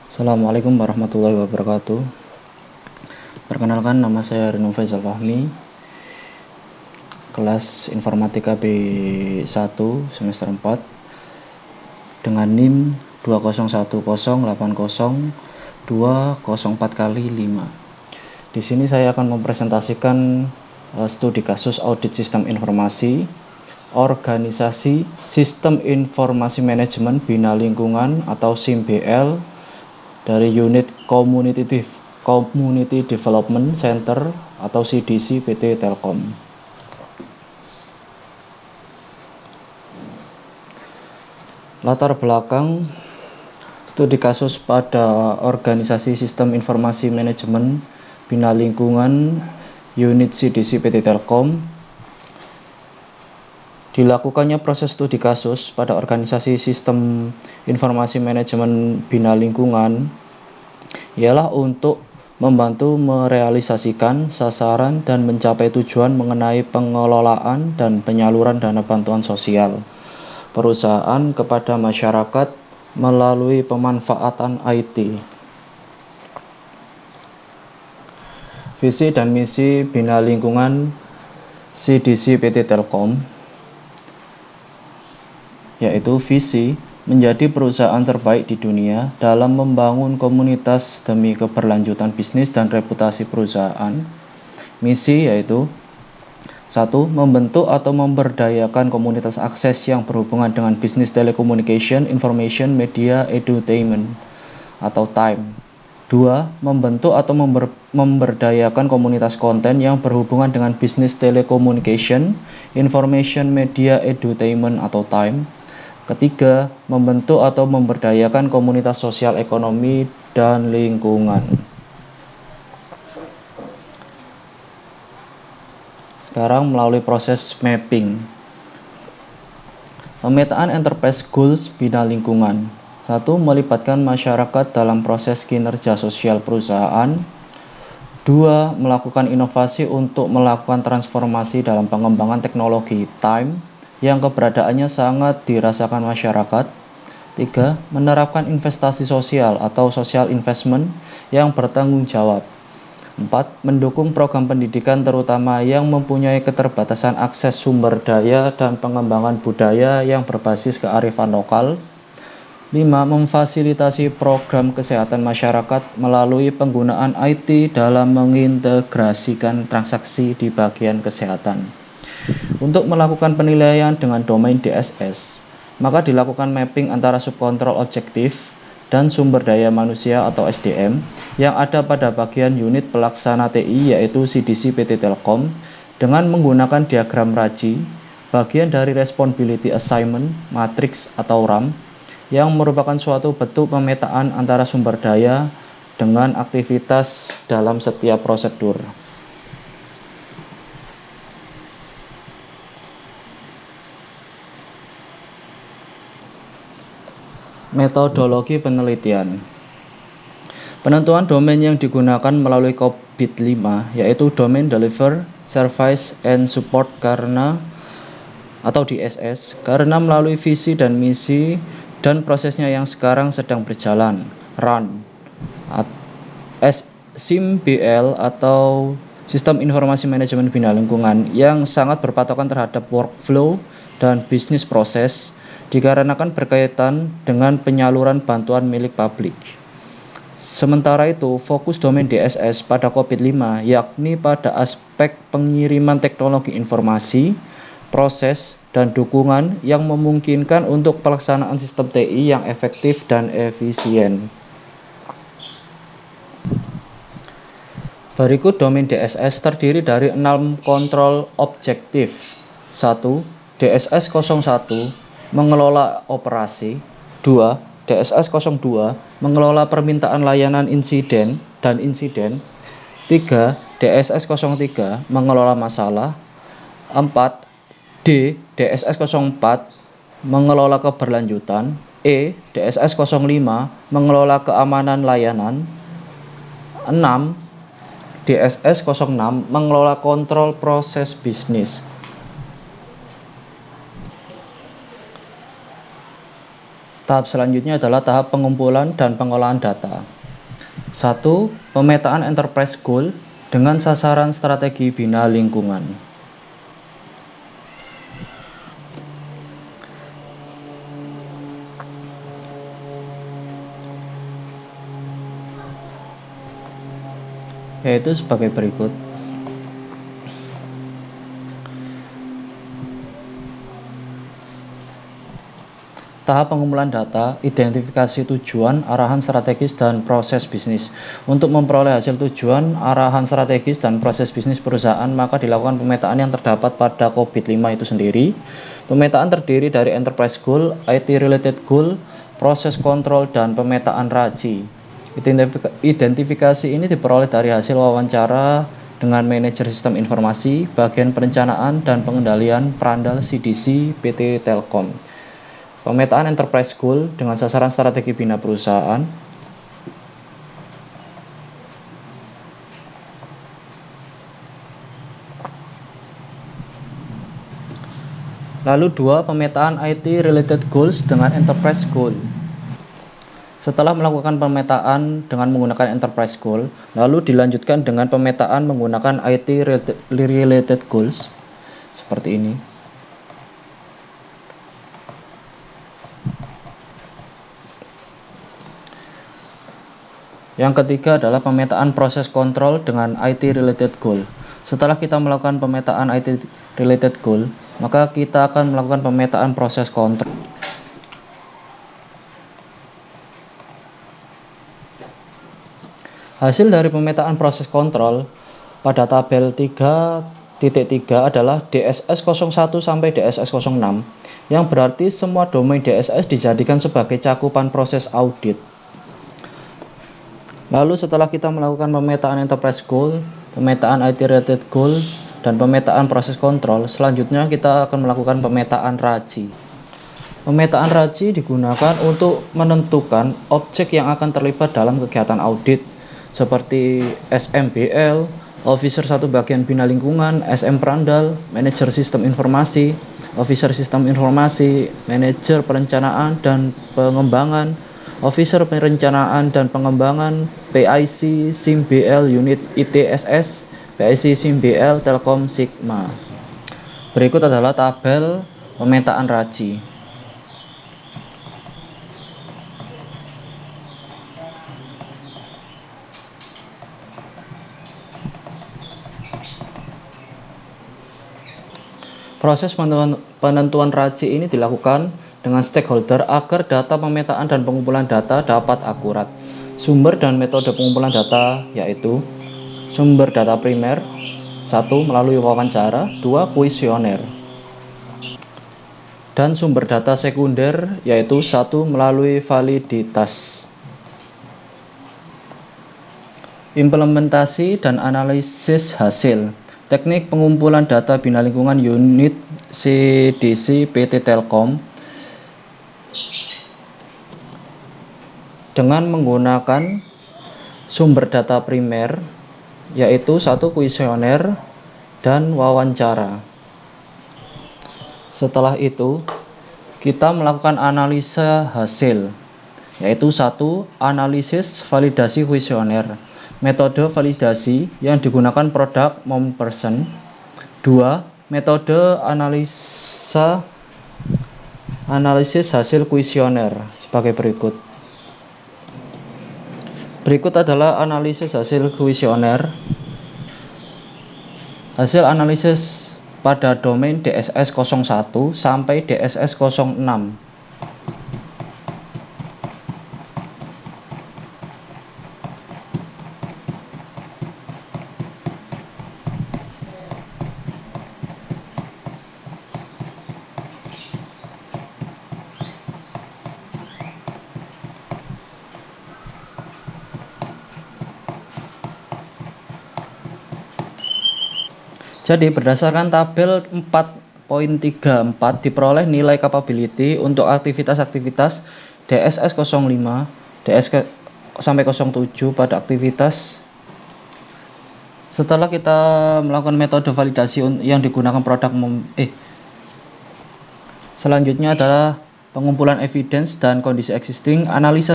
Assalamualaikum warahmatullahi wabarakatuh. Perkenalkan, nama saya Rino Faisal Fahmi, kelas Informatika B1 semester 4 dengan NIM 201080204x5. Di sini saya akan mempresentasikan studi kasus audit sistem informasi organisasi sistem informasi manajemen bina lingkungan atau SIMBL dari unit Community Development Center atau CDC PT Telkom. Latar belakang studi kasus pada organisasi sistem informasi manajemen bina lingkungan unit CDC PT Telkom. Dilakukannya proses studi kasus pada organisasi sistem informasi manajemen bina lingkungan ialah untuk membantu merealisasikan sasaran dan mencapai tujuan mengenai pengelolaan dan penyaluran dana bantuan sosial perusahaan kepada masyarakat melalui pemanfaatan IT. Visi dan misi bina lingkungan CDC PT Telkom yaitu visi menjadi perusahaan terbaik di dunia dalam membangun komunitas demi keberlanjutan bisnis dan reputasi perusahaan. Misi yaitu 1. Membentuk atau memberdayakan komunitas akses yang berhubungan dengan bisnis telecommunication, information, media, edutainment atau TIME. 2. Membentuk atau memberdayakan komunitas konten yang berhubungan dengan bisnis telecommunication, information, media, edutainment atau TIME. Ketiga, membentuk atau memberdayakan komunitas sosial ekonomi dan lingkungan. Sekarang melalui proses mapping. Pemetaan enterprise goals bina lingkungan. 1. Melibatkan masyarakat dalam proses kinerja sosial perusahaan. 2. Melakukan inovasi untuk melakukan transformasi dalam pengembangan teknologi TIME yang keberadaannya sangat dirasakan masyarakat. 3. Menerapkan investasi sosial atau social investment yang bertanggung jawab. 4. Mendukung program pendidikan terutama yang mempunyai keterbatasan akses sumber daya dan pengembangan budaya yang berbasis kearifan lokal. 5. Memfasilitasi program kesehatan masyarakat melalui penggunaan IT dalam mengintegrasikan transaksi di bagian kesehatan. Untuk melakukan penilaian dengan domain DSS, maka dilakukan mapping antara subkontrol objektif dan sumber daya manusia atau SDM yang ada pada bagian unit pelaksana TI yaitu CDC PT Telkom dengan menggunakan diagram Raji, bagian dari Responsibility Assignment Matrix atau RAM, yang merupakan suatu bentuk pemetaan antara sumber daya dengan aktivitas dalam setiap prosedur. Metodologi penelitian. Penentuan domain yang digunakan melalui COVID 5 yaitu domain deliver, service, and support atau DSS karena melalui visi dan misi dan prosesnya yang sekarang sedang berjalan, run. SIMBL atau Sistem Informasi Manajemen Bina Lingkungan yang sangat berpatokan terhadap workflow dan bisnis proses dikarenakan berkaitan dengan penyaluran bantuan milik publik. Sementara itu, fokus domain DSS pada COVID 5 yakni pada aspek pengiriman teknologi informasi, proses, dan dukungan yang memungkinkan untuk pelaksanaan sistem TI yang efektif dan efisien. Berikut domain DSS terdiri dari 6 kontrol objektif. 1. DSS 01 mengelola operasi. 2. DSS 02 mengelola permintaan layanan insiden dan insiden. 3. DSS 03 mengelola masalah. 4. DSS 04 mengelola keberlanjutan. DSS 05 mengelola keamanan layanan. 6. DSS 06 mengelola kontrol proses bisnis. Tahap selanjutnya adalah tahap pengumpulan dan pengolahan data. 1. Pemetaan enterprise goal dengan sasaran strategi bina lingkungan. Yaitu sebagai berikut. Tahap pengumpulan data, identifikasi tujuan, arahan strategis, dan proses bisnis. Untuk memperoleh hasil tujuan, arahan strategis, dan proses bisnis perusahaan, maka dilakukan pemetaan yang terdapat pada COVID-5 itu sendiri. Pemetaan terdiri dari enterprise goal, IT related goal, proses kontrol, dan pemetaan RACI. Identifikasi ini diperoleh dari hasil wawancara dengan manajer sistem informasi, bagian perencanaan dan pengendalian Prandal CDC PT Telkom. Pemetaan enterprise goal dengan sasaran strategi bina perusahaan. Lalu 2. Pemetaan IT related goals dengan enterprise goal. Setelah melakukan pemetaan dengan menggunakan enterprise goal, lalu dilanjutkan dengan pemetaan menggunakan IT related goals seperti ini. Yang ketiga adalah pemetaan proses kontrol dengan IT related goal. Setelah kita melakukan pemetaan IT related goal, maka kita akan melakukan pemetaan proses kontrol. Hasil dari pemetaan proses kontrol pada tabel 3.3 adalah DSS 01 sampai DSS 06, yang berarti semua domain DSS dijadikan sebagai cakupan proses audit. Lalu setelah kita melakukan pemetaan enterprise goal, pemetaan IT related goal, dan pemetaan proses kontrol, selanjutnya kita akan melakukan pemetaan RACI. Pemetaan RACI digunakan untuk menentukan objek yang akan terlibat dalam kegiatan audit, seperti SMBL, Officer 1 Bagian Bina Lingkungan, SM Prandal, Manajer Sistem Informasi, Officer Sistem Informasi, Manajer Perencanaan dan Pengembangan, Officer Perencanaan dan Pengembangan, PIC SIM-BL Unit ITSS, PIC SIM-BL Telkom Sigma. Berikut adalah tabel pemetaan RACI. Proses penentuan RACI ini dilakukan dengan stakeholder agar data pemetaan dan pengumpulan data dapat akurat. Sumber dan metode pengumpulan data yaitu sumber data primer, 1. Melalui wawancara, 2. Kuesioner. Dan sumber data sekunder yaitu 1. Melalui validitas. Implementasi dan analisis hasil. Teknik pengumpulan data bina lingkungan unit CDC PT Telkom dengan menggunakan sumber data primer yaitu 1. Kuesioner dan wawancara. Setelah itu kita melakukan analisa hasil yaitu 1. Analisis validasi kuesioner. Metode validasi yang digunakan produk person. 2. Metode analisis hasil kuesioner sebagai berikut. Berikut adalah analisis hasil kuesioner. Hasil analisis pada domain DSS 01 sampai DSS 06. Jadi berdasarkan tabel 4.34 diperoleh nilai capability untuk aktivitas-aktivitas DSS 05, DSS sampai 07 pada aktivitas. Setelah kita melakukan metode validasi yang digunakan produk selanjutnya adalah pengumpulan evidence dan kondisi existing, analisa